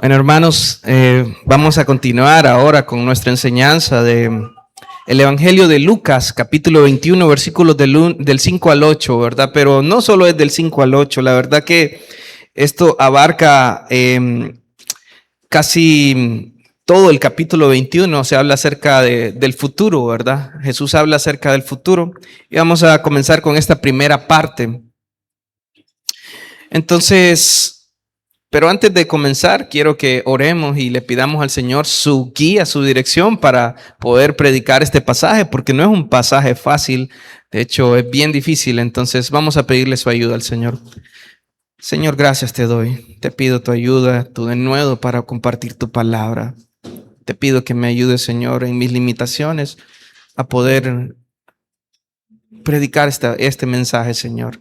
Bueno, hermanos, vamos a continuar ahora con nuestra enseñanza de el Evangelio de Lucas, capítulo 21, versículos del 5 al 8, ¿verdad? Pero no solo es del 5 al 8, la verdad que esto abarca casi todo el capítulo 21, se habla acerca del futuro, ¿verdad? Jesús habla acerca del futuro y vamos a comenzar con esta primera parte. Entonces, pero antes de comenzar, quiero que oremos y le pidamos al Señor su guía, su dirección para poder predicar este pasaje, porque no es un pasaje fácil, de hecho es bien difícil, entonces vamos a pedirle su ayuda al Señor. Señor, gracias te doy, te pido tu ayuda, tu denuedo para compartir tu palabra. Te pido que me ayudes, Señor, en mis limitaciones a poder predicar este mensaje, Señor.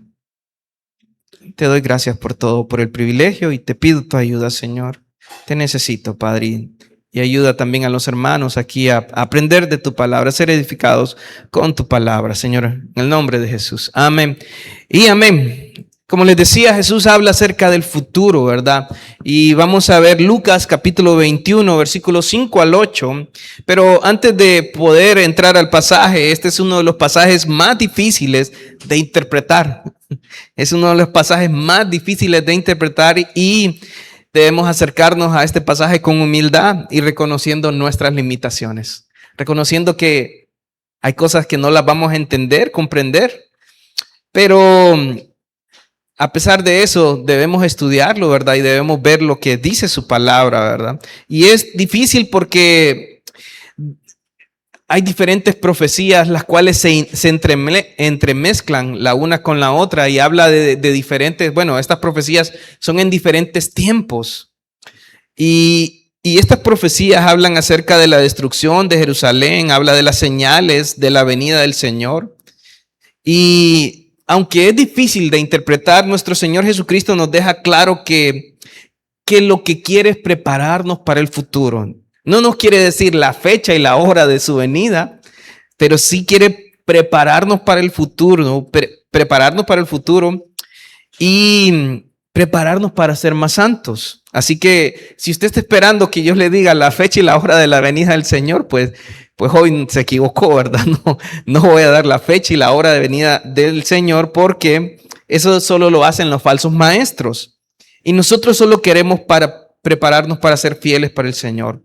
Te doy gracias por todo, por el privilegio y te pido tu ayuda, Señor. Te necesito, Padre, y ayuda también a los hermanos aquí a aprender de tu palabra, a ser edificados con tu palabra, Señor, en el nombre de Jesús. Amén y amén. Como les decía, Jesús habla acerca del futuro, ¿verdad? Y vamos a ver Lucas capítulo 21, versículos 5 al 8. Pero antes de poder entrar al pasaje, este es uno de los pasajes más difíciles de interpretar. Es uno de los pasajes más difíciles de interpretar y debemos acercarnos a este pasaje con humildad y reconociendo nuestras limitaciones. Reconociendo que hay cosas que no las vamos a entender, comprender, pero a pesar de eso, debemos estudiarlo, ¿verdad? Y debemos ver lo que dice su palabra, ¿verdad? Y es difícil porque hay diferentes profecías las cuales se entremezclan la una con la otra y habla de diferentes, bueno, estas profecías son en diferentes tiempos. Y estas profecías hablan acerca de la destrucción de Jerusalén, habla de las señales de la venida del Señor. Y aunque es difícil de interpretar, nuestro Señor Jesucristo nos deja claro que lo que quiere es prepararnos para el futuro. No nos quiere decir la fecha y la hora de su venida, pero sí quiere prepararnos para el futuro, ¿no? Prepararnos para el futuro y prepararnos para ser más santos. Así que si usted está esperando que yo le diga la fecha y la hora de la venida del Señor, pues hoy se equivocó, ¿verdad? No voy a dar la fecha y la hora de venida del Señor porque eso solo lo hacen los falsos maestros. Y nosotros solo queremos prepararnos para ser fieles para el Señor.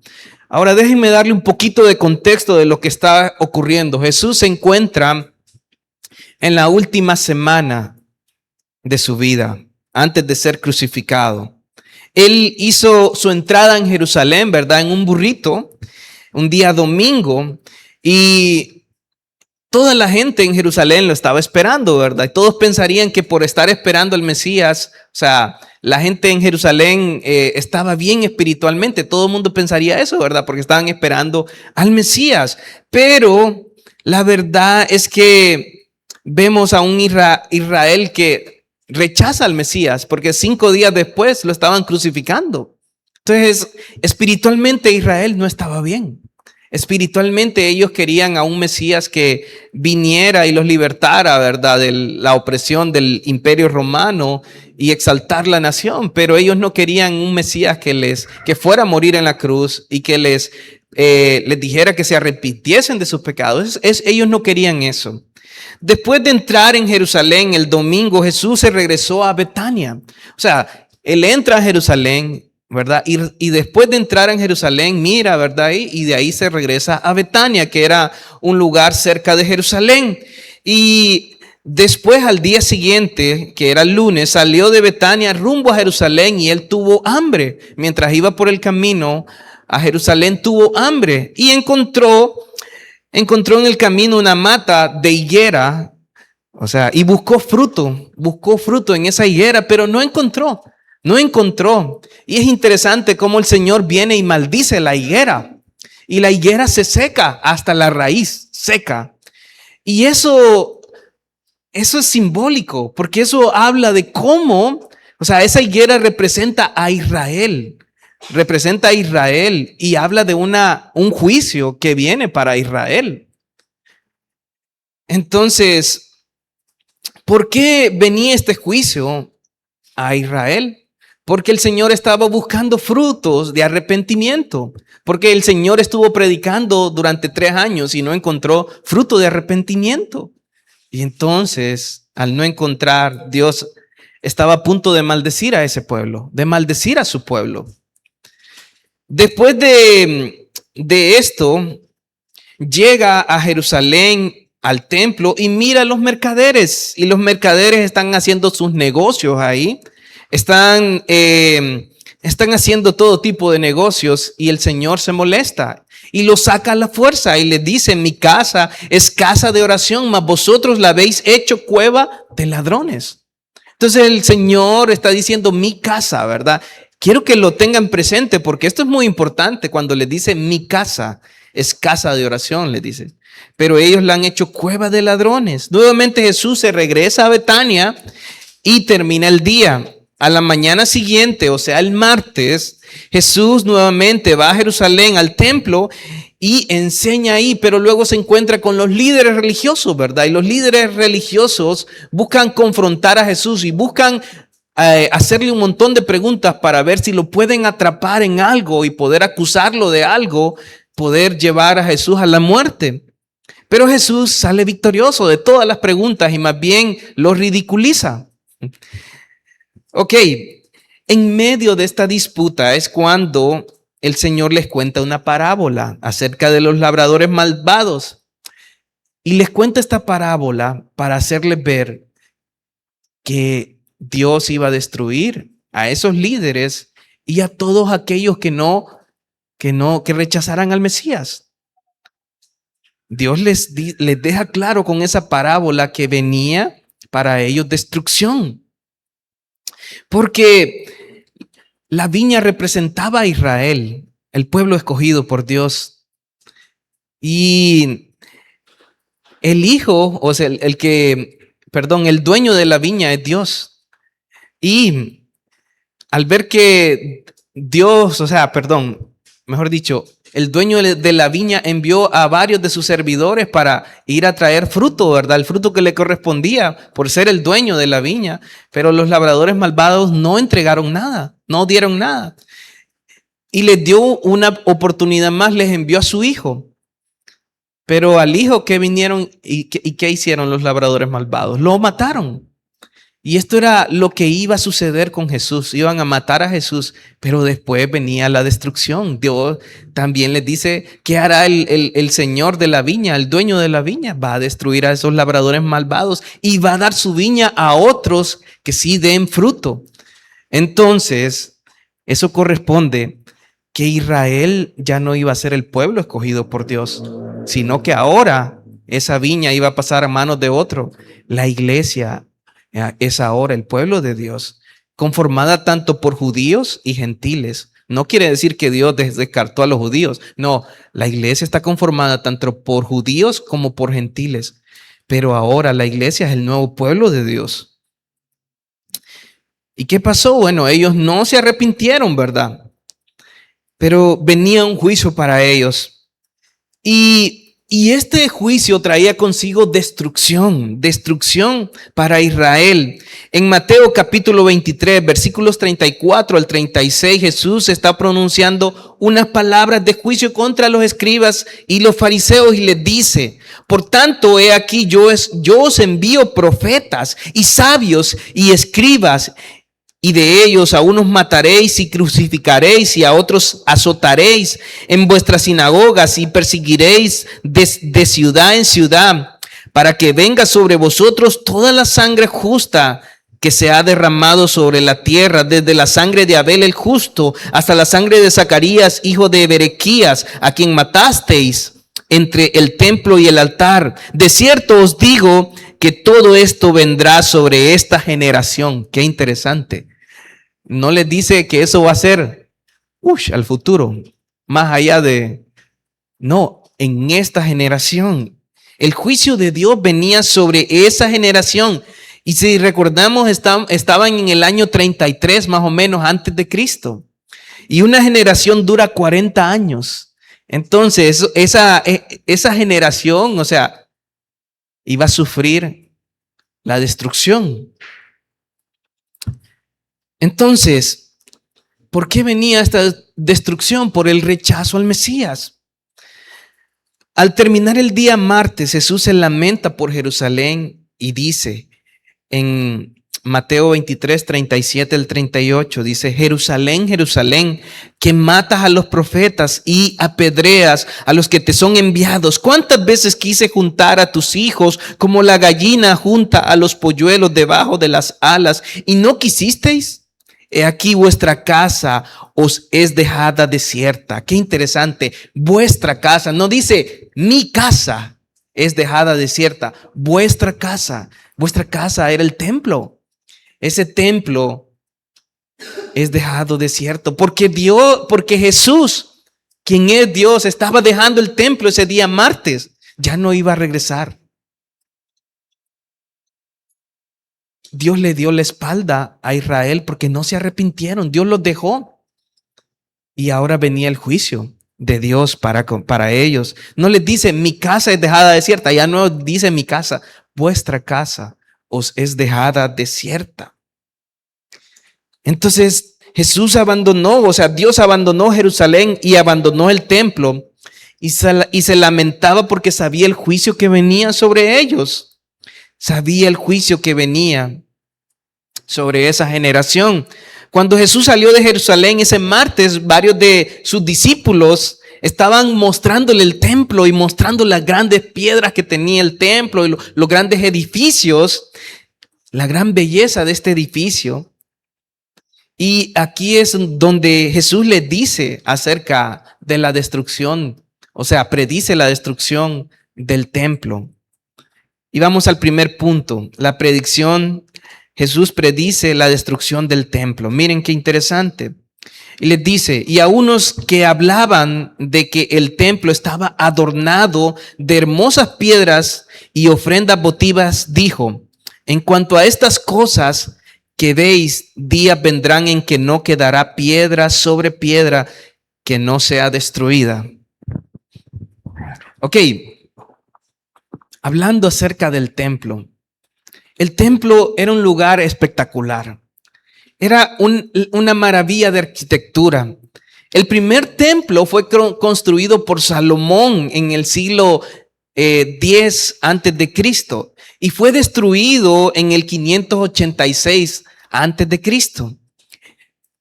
Ahora déjenme darle un poquito de contexto de lo que está ocurriendo. Jesús se encuentra en la última semana de su vida, antes de ser crucificado. Él hizo su entrada en Jerusalén, ¿verdad? En un burrito, un día domingo, y toda la gente en Jerusalén lo estaba esperando, ¿verdad? Y todos pensarían que por estar esperando al Mesías, o sea, la gente en Jerusalén estaba bien espiritualmente. Todo el mundo pensaría eso, ¿verdad? Porque estaban esperando al Mesías. Pero la verdad es que vemos a un Israel que rechaza al Mesías, porque 5 días después lo estaban crucificando. Entonces, espiritualmente Israel no estaba bien. Espiritualmente ellos querían a un Mesías que viniera y los libertara, ¿verdad? De la opresión del imperio romano y exaltar la nación, pero ellos no querían un Mesías que fuera a morir en la cruz y que les dijera que se arrepintiesen de sus pecados. Ellos no querían eso. Después de entrar en Jerusalén el domingo, Jesús se regresó a Betania. O sea, él entra a Jerusalén, ¿verdad? Y después de entrar en Jerusalén, mira, ¿verdad? Y de ahí se regresa a Betania, que era un lugar cerca de Jerusalén. Y después, al día siguiente, que era el lunes, salió de Betania rumbo a Jerusalén y él tuvo hambre. Mientras iba por el camino a Jerusalén, tuvo hambre y encontró en el camino una mata de higuera, o sea, y buscó fruto en esa higuera, pero no encontró. Y es interesante cómo el Señor viene y maldice la higuera. Y la higuera se seca hasta la raíz, seca. Y eso es simbólico, porque eso habla de cómo, o sea, esa higuera representa a Israel. Representa a Israel y habla de un juicio que viene para Israel. Entonces, ¿por qué venía este juicio a Israel? porque el Señor estaba buscando frutos de arrepentimiento, porque el Señor estuvo predicando durante 3 años y no encontró fruto de arrepentimiento. Y entonces, al no encontrar, Dios estaba a punto de maldecir a ese pueblo, de maldecir a su pueblo. Después de esto, llega a Jerusalén, al templo, y mira a los mercaderes. Y los mercaderes están haciendo sus negocios ahí. Están haciendo todo tipo de negocios y el Señor se molesta y lo saca a la fuerza y les dice: mi casa es casa de oración, mas vosotros la habéis hecho cueva de ladrones. Entonces el Señor está diciendo mi casa, ¿verdad? Quiero que lo tengan presente porque esto es muy importante cuando les dice mi casa es casa de oración, les dice. Pero ellos la han hecho cueva de ladrones. Nuevamente Jesús se regresa a Betania y termina el día. A la mañana siguiente, o sea, el martes, Jesús nuevamente va a Jerusalén, al templo, y enseña ahí, pero luego se encuentra con los líderes religiosos, ¿verdad? Y los líderes religiosos buscan confrontar a Jesús y buscan hacerle un montón de preguntas para ver si lo pueden atrapar en algo y poder acusarlo de algo, poder llevar a Jesús a la muerte. Pero Jesús sale victorioso de todas las preguntas y más bien lo ridiculiza. Ok, en medio de esta disputa es cuando el Señor les cuenta una parábola acerca de los labradores malvados. Y les cuenta esta parábola para hacerles ver que Dios iba a destruir a esos líderes y a todos aquellos que rechazaran al Mesías. Dios les deja claro con esa parábola que venía para ellos destrucción. Porque la viña representaba a Israel, el pueblo escogido por Dios. Y el hijo, o sea, el dueño de la viña es Dios. Y al ver que Dios, mejor dicho, el dueño de la viña envió a varios de sus servidores para ir a traer fruto, ¿verdad? El fruto que le correspondía por ser el dueño de la viña. Pero los labradores malvados no entregaron nada, no dieron nada. Y les dio una oportunidad más, les envió a su hijo. Pero al hijo que vinieron y ¿qué hicieron los labradores malvados? Lo mataron. Y esto era lo que iba a suceder con Jesús. Iban a matar a Jesús, pero después venía la destrucción. Dios también les dice, ¿qué hará el señor de la viña, el dueño de la viña? Va a destruir a esos labradores malvados y va a dar su viña a otros que sí den fruto. Entonces, eso corresponde que Israel ya no iba a ser el pueblo escogido por Dios, sino que ahora esa viña iba a pasar a manos de otro. La iglesia es ahora el pueblo de Dios, conformada tanto por judíos y gentiles. No quiere decir que Dios descartó a los judíos. No, la iglesia está conformada tanto por judíos como por gentiles. Pero ahora la iglesia es el nuevo pueblo de Dios. ¿Y qué pasó? Bueno, ellos no se arrepintieron, ¿verdad? Pero venía un juicio para ellos. Y este juicio traía consigo destrucción para Israel. En Mateo capítulo 23, versículos 34 al 36, Jesús está pronunciando unas palabras de juicio contra los escribas y los fariseos y les dice: por tanto, he aquí, yo os envío profetas y sabios y escribas, y de ellos a unos mataréis y crucificaréis y a otros azotaréis en vuestras sinagogas y perseguiréis de ciudad en ciudad, para que venga sobre vosotros toda la sangre justa que se ha derramado sobre la tierra, desde la sangre de Abel el justo hasta la sangre de Zacarías, hijo de Berequías, a quien matasteis entre el templo y el altar. De cierto os digo que todo esto vendrá sobre esta generación. Qué interesante. No les dice que eso va a ser al futuro, más allá de... No, en esta generación. El juicio de Dios venía sobre esa generación. Y si recordamos, estaban en el año 33 más o menos antes de Cristo. Y una generación dura 40 años. Entonces, esa generación, iba a sufrir la destrucción. Entonces, ¿Por qué venía esta destrucción? Por el rechazo al Mesías. Al terminar el día martes, Jesús se lamenta por Jerusalén y dice en Mateo 23, 37 al 38, dice: Jerusalén, Jerusalén, que matas a los profetas y apedreas a los que te son enviados. ¿Cuántas veces quise juntar a tus hijos como la gallina junta a los polluelos debajo de las alas y no quisisteis? He aquí vuestra casa os es dejada desierta. Qué interesante. Vuestra casa, no dice mi casa es dejada desierta. Vuestra casa era el templo. Ese templo es dejado desierto porque Jesús, quien es Dios, estaba dejando el templo ese día martes. Ya no iba a regresar. Dios le dio la espalda a Israel porque no se arrepintieron. Dios los dejó. Y ahora venía el juicio de Dios para ellos. No les dice mi casa es dejada desierta. Ya no dice mi casa. Vuestra casa os es dejada desierta. Entonces Jesús Dios abandonó Jerusalén y abandonó el templo. Y se lamentaba porque sabía el juicio que venía sobre ellos. Sabía el juicio que venía sobre esa generación. Cuando Jesús salió de Jerusalén ese martes, varios de sus discípulos estaban mostrándole el templo y mostrando las grandes piedras que tenía el templo y los grandes edificios, la gran belleza de este edificio. Y aquí es donde Jesús les dice acerca de la destrucción, o sea, predice la destrucción del templo. Y vamos al primer punto, la predicción. Jesús predice la destrucción del templo. Miren qué interesante. Y les dice: y a unos que hablaban de que el templo estaba adornado de hermosas piedras y ofrendas votivas, dijo: en cuanto a estas cosas que veis, días vendrán en que no quedará piedra sobre piedra que no sea destruida. Ok, hablando acerca del templo. El templo era un lugar espectacular. Era una maravilla de arquitectura. El primer templo fue construido por Salomón en el siglo 10 antes de Cristo y fue destruido en el 586 antes de Cristo.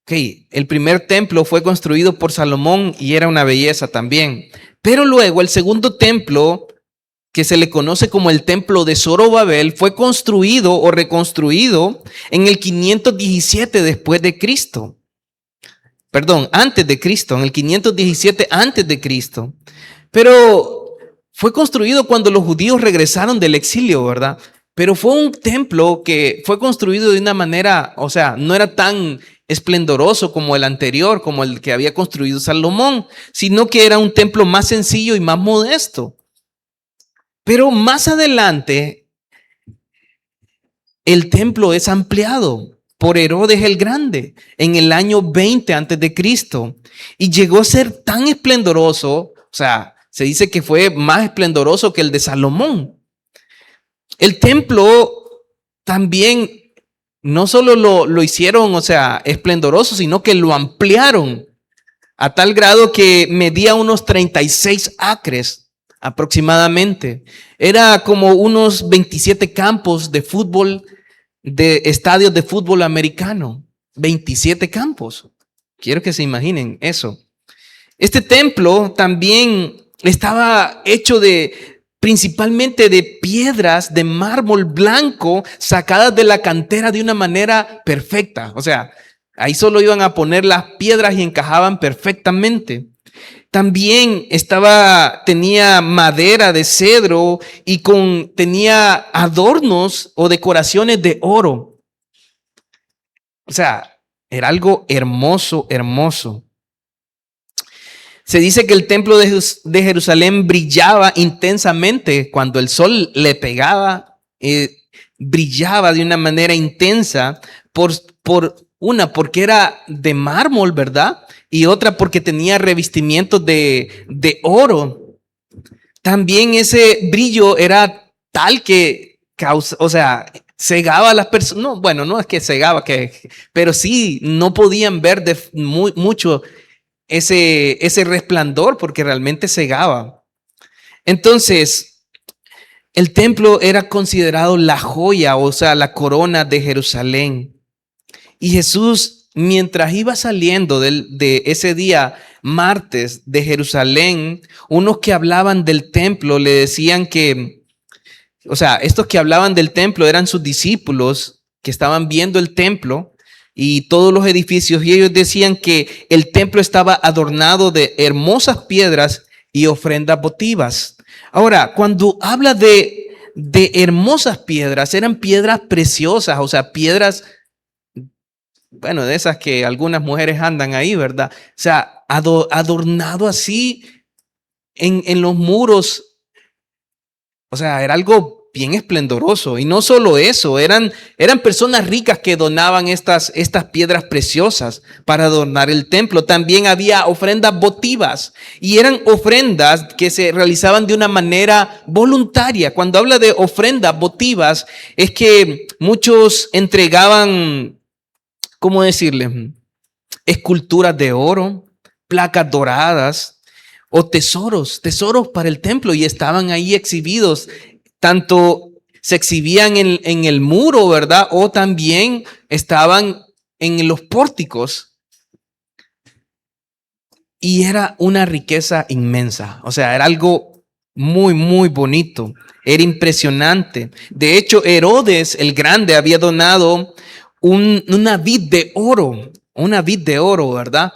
Okay, el primer templo fue construido por Salomón y era una belleza también. Pero luego el segundo templo, que se le conoce como el templo de Zorobabel, fue construido o reconstruido en el 517 después de Cristo. Perdón, antes de Cristo, en el 517 antes de Cristo. Pero fue construido cuando los judíos regresaron del exilio, ¿verdad? Pero fue un templo que fue construido de una manera, o sea, no era tan esplendoroso como el anterior, como el que había construido Salomón, sino que era un templo más sencillo y más modesto. Pero más adelante, el templo es ampliado por Herodes el Grande en el año 20 antes de Cristo y llegó a ser tan esplendoroso, o sea, se dice que fue más esplendoroso que el de Salomón. El templo también no solo lo hicieron, o sea, esplendoroso, sino que lo ampliaron a tal grado que medía unos 36 acres aproximadamente. Era como unos 27 campos de fútbol, de estadios de fútbol americano. 27 campos. Quiero que se imaginen eso. Este templo también estaba hecho principalmente de piedras de mármol blanco sacadas de la cantera de una manera perfecta. O sea, ahí solo iban a poner las piedras y encajaban perfectamente. También tenía madera de cedro y tenía adornos o decoraciones de oro. O sea, era algo hermoso, hermoso. Se dice que el templo de Jerusalén brillaba intensamente cuando el sol le pegaba, brillaba de una manera intensa porque era de mármol, ¿verdad? Y otra porque tenía revestimientos de oro. También ese brillo era tal que Cegaba a las personas. No, bueno, no es que cegaba, pero sí no podían ver mucho ese resplandor porque realmente cegaba. Entonces, el templo era considerado la joya, o sea, la corona de Jerusalén. Y Jesús, mientras iba saliendo de ese día martes de Jerusalén, unos que hablaban del templo le decían que, o sea, estos que hablaban del templo eran sus discípulos que estaban viendo el templo y todos los edificios, y ellos decían que el templo estaba adornado de hermosas piedras y ofrendas votivas. Ahora, cuando habla de hermosas piedras, eran piedras preciosas, o sea, piedras, bueno, de esas que algunas mujeres andan ahí, ¿verdad? O sea, adornado así en los muros. O sea, era algo bien esplendoroso. Y no solo eso, eran personas ricas que donaban estas piedras preciosas para adornar el templo. También había ofrendas votivas y eran ofrendas que se realizaban de una manera voluntaria. Cuando habla de ofrendas votivas, es que muchos entregaban, ¿cómo decirle? Esculturas de oro, placas doradas o tesoros para el templo, y estaban ahí exhibidos. Tanto se exhibían en el muro, ¿verdad? O también estaban en los pórticos. Y era una riqueza inmensa. O sea, era algo muy, muy bonito. Era impresionante. De hecho, Herodes el Grande había donado una vid de oro, ¿verdad?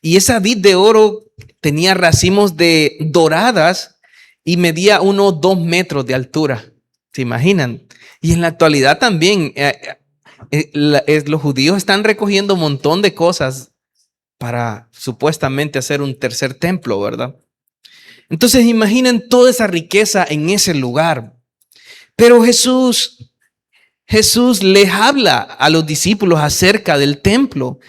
Y esa vid de oro tenía racimos de doradas y medía unos 2 metros de altura. ¿Se imaginan? Y en la actualidad también los judíos están recogiendo un montón de cosas para supuestamente hacer un tercer templo, ¿verdad? Entonces imaginen toda esa riqueza en ese lugar. Pero Jesús les habla a los discípulos acerca del templo.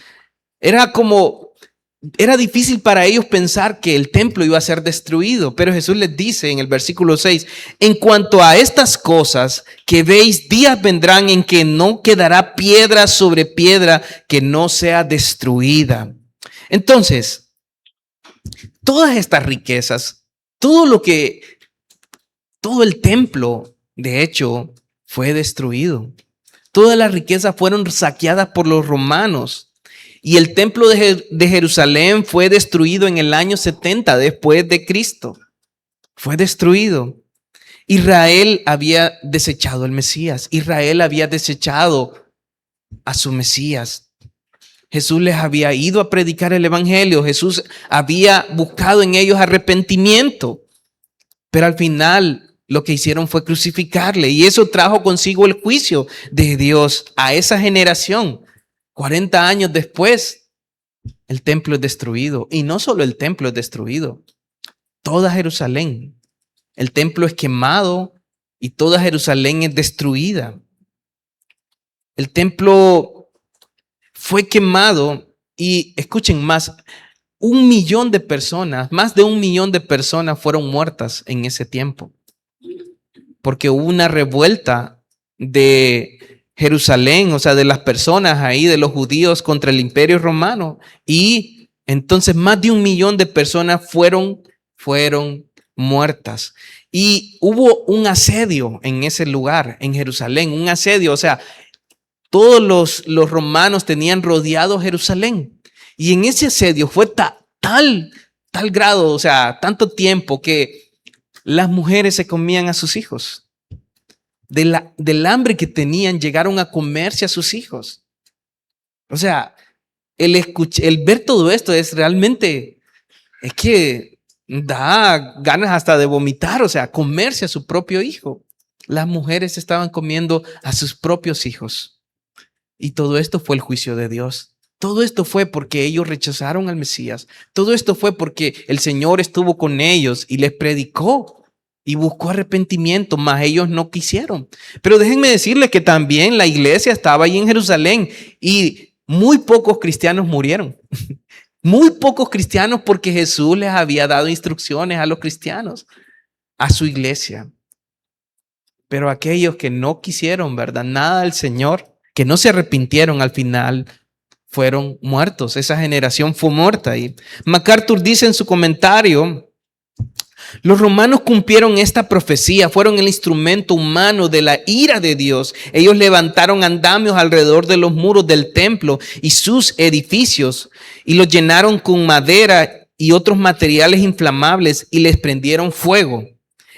Era difícil para ellos pensar que el templo iba a ser destruido, pero Jesús les dice en el versículo 6, en cuanto a estas cosas que veis, días vendrán en que no quedará piedra sobre piedra que no sea destruida. Entonces, todas estas riquezas, todo el templo, de hecho, fue destruido. Todas las riquezas fueron saqueadas por los romanos. Y el templo de Jerusalén fue destruido en el año 70 después de Cristo. Fue destruido. Israel había desechado al Mesías. Israel había desechado a su Mesías. Jesús les había ido a predicar el evangelio. Jesús había buscado en ellos arrepentimiento. Pero al final lo que hicieron fue crucificarle. Y eso trajo consigo el juicio de Dios a esa generación. 40 años después, el templo es destruido. Y no solo el templo es destruido, toda Jerusalén. El templo es quemado y toda Jerusalén es destruida. El templo fue quemado y escuchen más, 1 millón de personas, más de 1 millón de personas fueron muertas en ese tiempo. Porque hubo una revuelta de Jerusalén, o sea, de las personas ahí, de los judíos contra el imperio romano. Y entonces más de 1 millón de personas fueron muertas. Y hubo un asedio en ese lugar, en Jerusalén, un asedio, o sea, todos los romanos tenían rodeado Jerusalén. Y en ese asedio fue tal grado, o sea, tanto tiempo que las mujeres se comían a sus hijos. Del hambre que tenían, llegaron a comerse a sus hijos. O sea, el ver todo esto es realmente, es que da ganas hasta de vomitar, o sea, comerse a su propio hijo. Las mujeres estaban comiendo a sus propios hijos. Y todo esto fue el juicio de Dios. Todo esto fue porque ellos rechazaron al Mesías. Todo esto fue porque el Señor estuvo con ellos y les predicó y buscó arrepentimiento, mas ellos no quisieron. Pero déjenme decirles que también la iglesia estaba ahí en Jerusalén y muy pocos cristianos murieron. Muy pocos cristianos, porque Jesús les había dado instrucciones a los cristianos, a su iglesia. Pero aquellos que no quisieron, ¿verdad?, nada del Señor, que no se arrepintieron al final, fueron muertos. Esa generación fue muerta. Y MacArthur dice en su comentario: los romanos cumplieron esta profecía, fueron el instrumento humano de la ira de Dios. Ellos levantaron andamios alrededor de los muros del templo y sus edificios y los llenaron con madera y otros materiales inflamables y les prendieron fuego.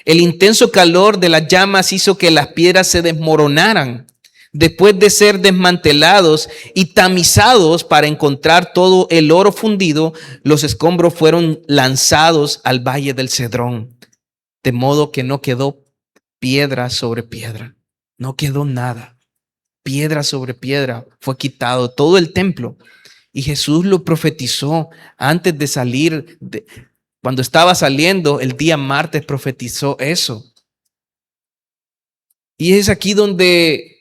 El intenso calor de las llamas hizo que las piedras se desmoronaran. Después de ser desmantelados y tamizados para encontrar todo el oro fundido, los escombros fueron lanzados al valle del Cedrón, de modo que no quedó piedra sobre piedra. No quedó nada. Piedra sobre piedra fue quitado todo el templo. Y Jesús lo profetizó antes de salir. Cuando estaba saliendo, el día martes profetizó eso. Y es aquí donde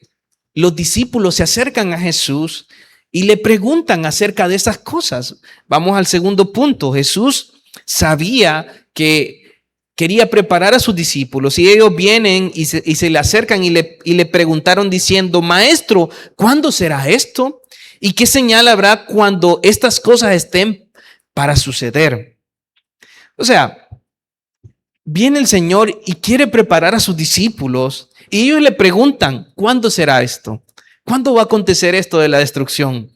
los discípulos se acercan a Jesús y le preguntan acerca de esas cosas. Vamos al segundo punto. Jesús sabía que quería preparar a sus discípulos y ellos vienen y se le acercan y le preguntaron diciendo: Maestro, ¿cuándo será esto? ¿Y qué señal habrá cuando estas cosas estén para suceder? O sea, viene el Señor y quiere preparar a sus discípulos y ellos le preguntan: ¿cuándo será esto? ¿Cuándo va a acontecer esto de la destrucción?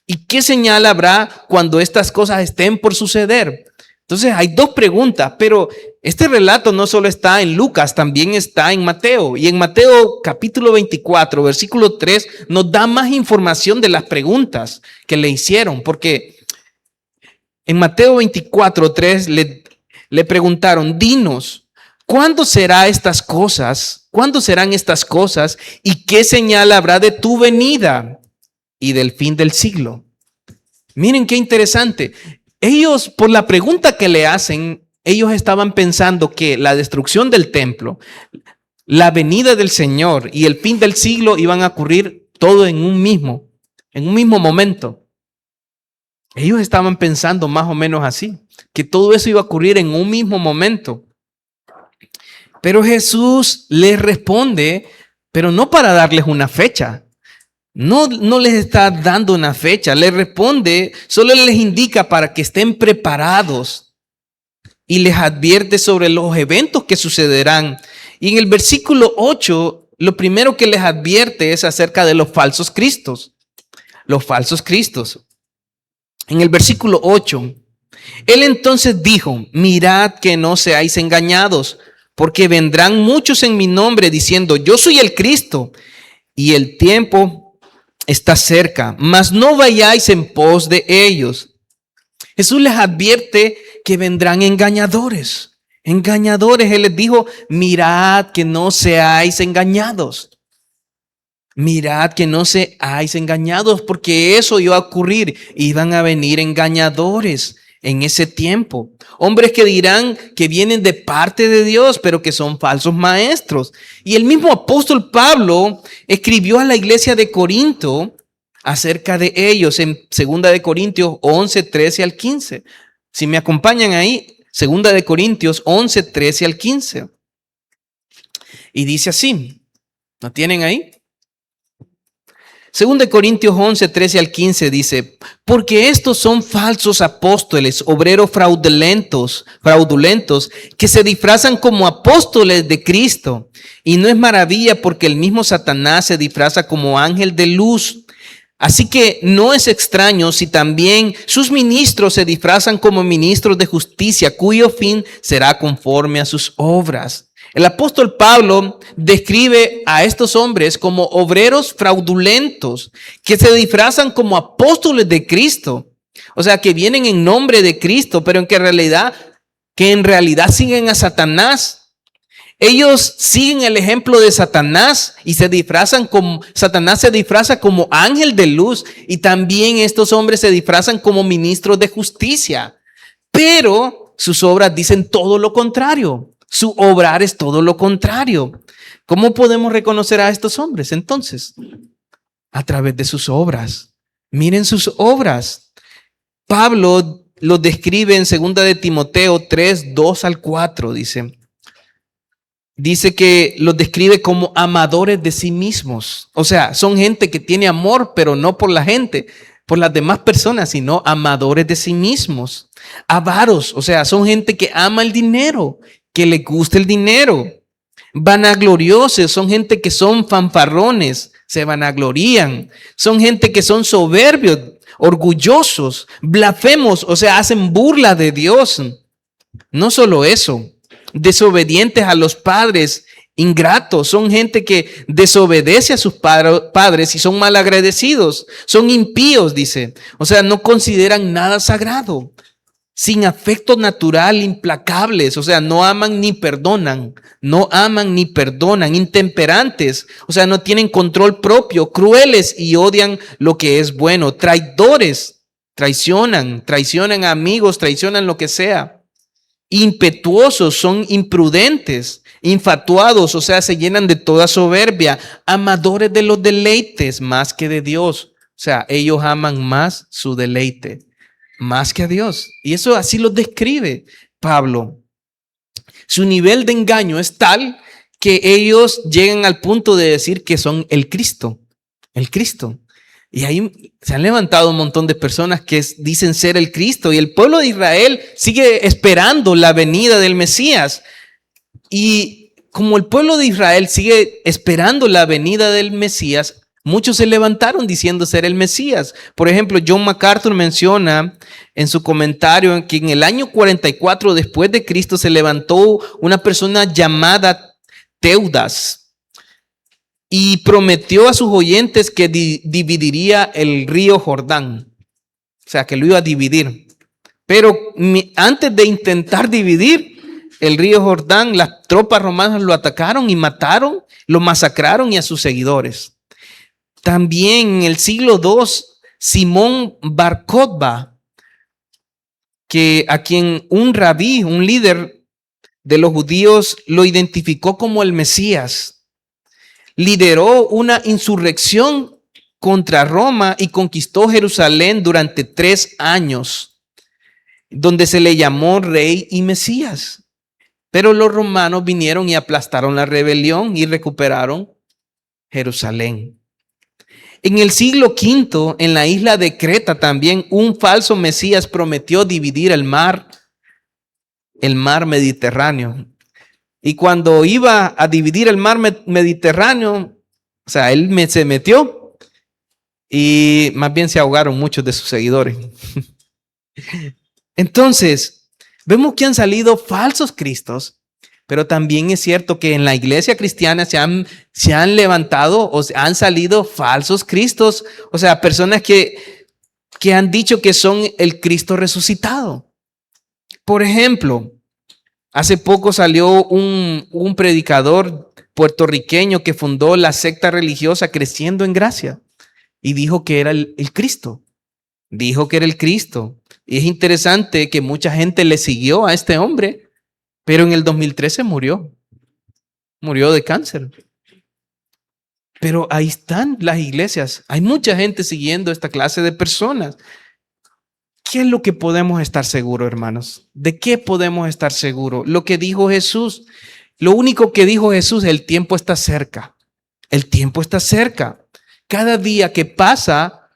¿Y qué señal habrá cuando estas cosas estén por suceder? Entonces hay dos preguntas, pero este relato no solo está en Lucas, también está en Mateo. Y en Mateo capítulo 24, versículo 3, nos da más información de las preguntas que le hicieron. Porque en Mateo 24, 3 le preguntaron: dinos, ¿cuándo serán estas cosas? ¿Cuándo serán estas cosas? ¿Y qué señal habrá de tu venida y del fin del siglo? Miren qué interesante. Ellos, por la pregunta que le hacen, ellos estaban pensando que la destrucción del templo, la venida del Señor y el fin del siglo iban a ocurrir todo en un mismo momento. Ellos estaban pensando más o menos así, que todo eso iba a ocurrir en un mismo momento. Pero Jesús les responde, pero no para darles una fecha. No les está dando una fecha, les responde, solo les indica para que estén preparados y les advierte sobre los eventos que sucederán. Y en el versículo 8, lo primero que les advierte es acerca de los falsos cristos. Los falsos cristos. En el versículo 8, él entonces dijo: mirad que no seáis engañados, porque vendrán muchos en mi nombre diciendo: yo soy el Cristo, y el tiempo está cerca, mas no vayáis en pos de ellos. Jesús les advierte que vendrán engañadores. Engañadores. Él les dijo: mirad que no seáis engañados. Mirad que no seáis engañados, porque eso iba a ocurrir. Iban a venir engañadores en ese tiempo. Hombres que dirán que vienen de parte de Dios, pero que son falsos maestros. Y el mismo apóstol Pablo escribió a la iglesia de Corinto acerca de ellos en 2 de Corintios 11, 13 al 15. Si me acompañan ahí, 2 de Corintios 11, 13 al 15. Y dice así, ¿lo tienen ahí? 2 de Corintios 11, 13 al 15 dice: porque estos son falsos apóstoles, obreros fraudulentos, que se disfrazan como apóstoles de Cristo. Y no es maravilla, porque el mismo Satanás se disfraza como ángel de luz. Así que no es extraño si también sus ministros se disfrazan como ministros de justicia, cuyo fin será conforme a sus obras. El apóstol Pablo describe a estos hombres como obreros fraudulentos que se disfrazan como apóstoles de Cristo. O sea, que vienen en nombre de Cristo, pero que en realidad siguen a Satanás. Ellos siguen el ejemplo de Satanás y Satanás se disfraza como ángel de luz, y también estos hombres se disfrazan como ministros de justicia. Pero sus obras dicen todo lo contrario. Su obrar es todo lo contrario. ¿Cómo podemos reconocer a estos hombres entonces? A través de sus obras. Miren sus obras. Pablo los describe en 2 de Timoteo 3, 2 al 4. Dice: Dice que los describe como amadores de sí mismos. O sea, son gente que tiene amor, pero no por la gente, por las demás personas, sino amadores de sí mismos. Avaros, o sea, son gente que ama el dinero, que le gusta el dinero. Vanagloriosos, son gente que son fanfarrones, se vanaglorían. Son gente que son soberbios, orgullosos, blasfemos, o sea, hacen burla de Dios. No solo eso, desobedientes a los padres, ingratos, son gente que desobedece a sus padres y son malagradecidos, son impíos, dice. O sea, no consideran nada sagrado, sin afecto natural, implacables, o sea, no aman ni perdonan, no aman ni perdonan, intemperantes, o sea, no tienen control propio, crueles y odian lo que es bueno, traidores, traicionan a amigos, traicionan lo que sea. Impetuosos, son imprudentes, infatuados, o sea, se llenan de toda soberbia, amadores de los deleites más que de Dios. O sea, ellos aman más su deleite, más que a Dios. Y eso así lo describe Pablo. Su nivel de engaño es tal que ellos llegan al punto de decir que son el Cristo, el Cristo. Y ahí se han levantado un montón de personas que dicen ser el Cristo y el pueblo de Israel sigue esperando la venida del Mesías. Y como el pueblo de Israel sigue esperando la venida del Mesías, muchos se levantaron diciendo ser el Mesías. Por ejemplo, John MacArthur menciona en su comentario que en el año 44 después de Cristo se levantó una persona llamada Teudas y prometió a sus oyentes que dividiría el río Jordán. O sea, que lo iba a dividir. Pero antes de intentar dividir el río Jordán, las tropas romanas lo atacaron y mataron, lo masacraron y a sus seguidores. También en el siglo II, Simón Bar Kokhba, a quien un rabí, un líder de los judíos, lo identificó como el Mesías. Lideró una insurrección contra Roma y conquistó Jerusalén durante 3 años, donde se le llamó rey y Mesías. Pero los romanos vinieron y aplastaron la rebelión y recuperaron Jerusalén. En el siglo V, en la isla de Creta también, un falso Mesías prometió dividir el mar Mediterráneo. Y cuando iba a dividir el mar Mediterráneo, o sea, él se metió y más bien se ahogaron muchos de sus seguidores. Entonces, vemos que han salido falsos cristos, pero también es cierto que en la iglesia cristiana se han levantado o han salido falsos cristos, o sea, personas que han dicho que son el Cristo resucitado. Por ejemplo, hace poco salió un predicador puertorriqueño que fundó la secta religiosa Creciendo en Gracia y dijo que era el Cristo. Dijo que era el Cristo. Y es interesante que mucha gente le siguió a este hombre, pero en el 2013 murió. Murió de cáncer. Pero ahí están las iglesias. Hay mucha gente siguiendo esta clase de personas. ¿Qué es lo que podemos estar seguros, hermanos? ¿De qué podemos estar seguros? Lo que dijo Jesús. Lo único que dijo Jesús, el tiempo está cerca. El tiempo está cerca. Cada día que pasa,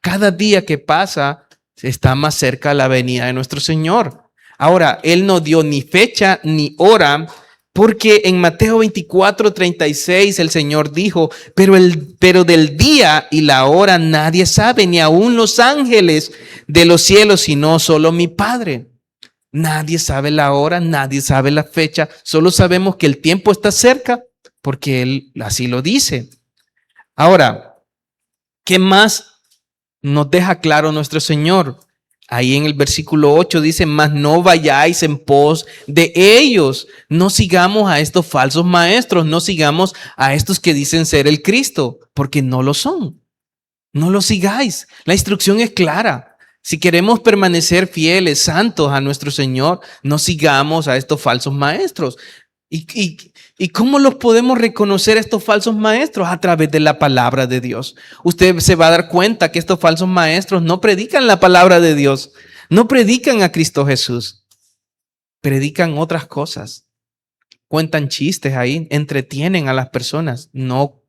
está más cerca la venida de nuestro Señor. Ahora, Él no dio ni fecha ni hora, porque en Mateo 24:36 el Señor dijo, pero del día y la hora nadie sabe, ni aun los ángeles de los cielos, sino solo mi Padre. Nadie sabe la hora, nadie sabe la fecha, solo sabemos que el tiempo está cerca, porque Él así lo dice. Ahora, ¿qué más nos deja claro nuestro Señor? Ahí en el versículo 8 dice, mas no vayáis en pos de ellos. No sigamos a estos falsos maestros, no sigamos a estos que dicen ser el Cristo, porque no lo son. No lo sigáis. La instrucción es clara. Si queremos permanecer fieles, santos a nuestro Señor, no sigamos a estos falsos maestros. ¿Y cómo los podemos reconocer estos falsos maestros? A través de la palabra de Dios. Usted se va a dar cuenta que estos falsos maestros no predican la palabra de Dios, no predican a Cristo Jesús, predican otras cosas. cuentan chistes ahí, entretienen a las personas. No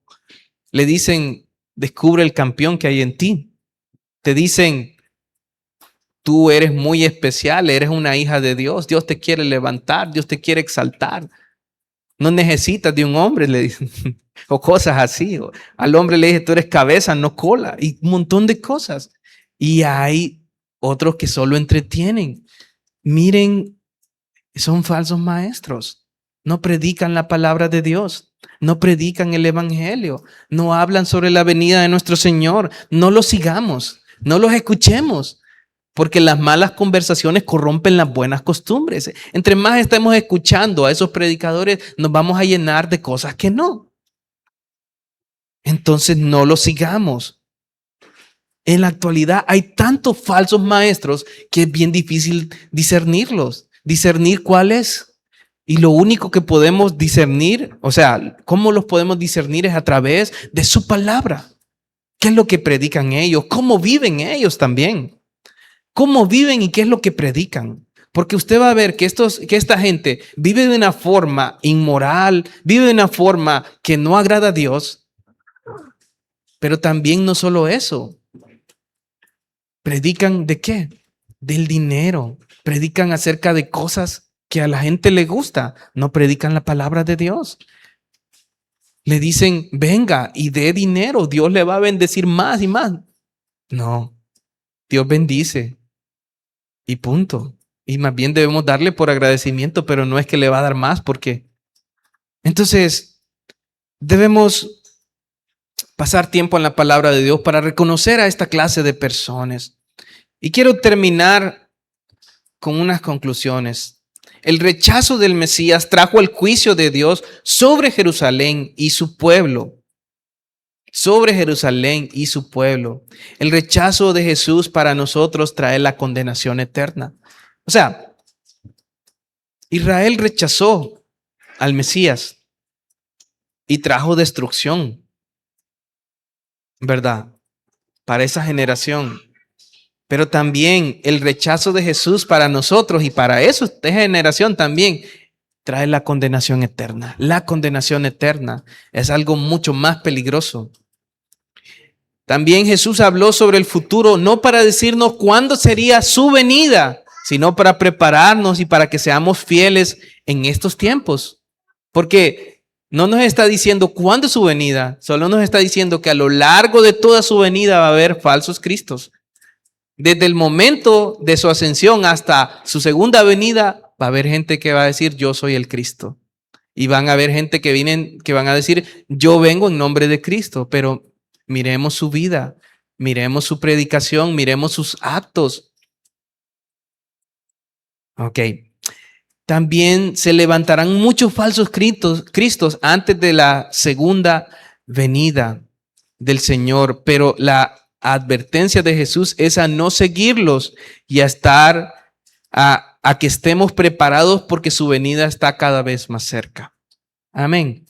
le dicen, descubre el campeón que hay en ti. Te dicen, tú eres muy especial, eres una hija de Dios. Dios te quiere levantar, Dios te quiere exaltar. No necesitas de un hombre, le dicen. O cosas así. Al hombre le dice, tú eres cabeza, no cola. Y un montón de cosas. Y hay otros que solo entretienen. Miren, son falsos maestros. No predican la palabra de Dios. No predican el evangelio. No hablan sobre la venida de nuestro Señor. No los sigamos. No los escuchemos. Porque las malas conversaciones corrompen las buenas costumbres. Entre más estemos escuchando a esos predicadores, nos vamos a llenar de cosas que no. Entonces no los sigamos. En la actualidad hay tantos falsos maestros que es bien difícil discernirlos. Discernir cuál es. Y lo único que podemos discernir, o sea, cómo los podemos discernir es a través de su palabra. ¿Qué es lo que predican ellos? ¿Cómo viven ellos también? ¿Cómo viven y qué es lo que predican? Porque usted va a ver que esta gente vive de una forma inmoral, vive de una forma que no agrada a Dios, pero también no solo eso. ¿Predican de qué? Del dinero. Predican acerca de cosas que a la gente le gusta. No predican la palabra de Dios. Le dicen, venga y dé dinero. Dios le va a bendecir más y más. No, Dios bendice. Y punto. Y más bien debemos darle por agradecimiento, pero no es que le va a dar más porque... Entonces, debemos pasar tiempo en la palabra de Dios para reconocer a esta clase de personas. Y quiero terminar con unas conclusiones. El rechazo del Mesías trajo el juicio de Dios sobre Jerusalén y su pueblo. Sobre Jerusalén y su pueblo. El rechazo de Jesús para nosotros trae la condenación eterna. O sea, Israel rechazó al Mesías y trajo destrucción, ¿verdad? Para esa generación. Pero también el rechazo de Jesús para nosotros y para esa generación también trae la condenación eterna. La condenación eterna es algo mucho más peligroso. También Jesús habló sobre el futuro, no para decirnos cuándo sería su venida, sino para prepararnos y para que seamos fieles en estos tiempos. Porque no nos está diciendo cuándo es su venida, solo nos está diciendo que a lo largo de toda su venida va a haber falsos cristos. Desde el momento de su ascensión hasta su segunda venida, va a haber gente que va a decir, yo soy el Cristo. Y van a haber gente que van a decir, yo vengo en nombre de Cristo, pero miremos su vida, miremos su predicación, miremos sus actos. Ok. También se levantarán muchos falsos cristos antes de la segunda venida del Señor, pero la advertencia de Jesús es a no seguirlos y a estar, a que estemos preparados porque su venida está cada vez más cerca. Amén.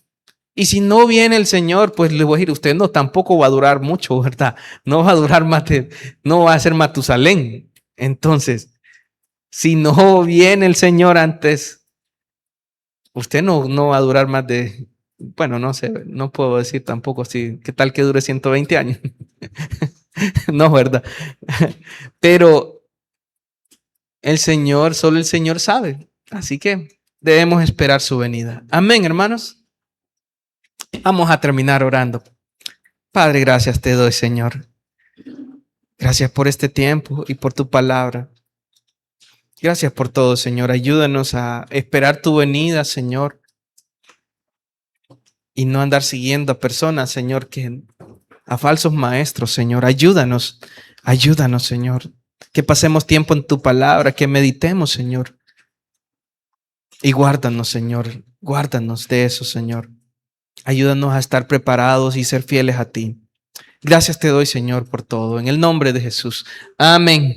Y si no viene el Señor, pues le voy a decir, usted no tampoco va a durar mucho, ¿verdad? No va a durar más no va a ser Matusalén. Entonces, si no viene el Señor antes, usted no va a durar más de, bueno, no sé, no puedo decir tampoco si, ¿qué tal que dure 120 años? No, ¿verdad? Pero el Señor, solo el Señor sabe. Así que debemos esperar su venida. Amén, hermanos. Vamos a terminar orando. Padre, gracias te doy, Señor. Gracias por este tiempo y por tu palabra. Gracias por todo, Señor. Ayúdanos a esperar tu venida, Señor. Y no andar siguiendo a personas, Señor, a falsos maestros, Señor. Ayúdanos, Señor. Que pasemos tiempo en tu palabra, que meditemos, Señor. Y guárdanos, Señor. Guárdanos de eso, Señor. Ayúdanos a estar preparados y ser fieles a ti. Gracias te doy, Señor, por todo. En el nombre de Jesús. Amén.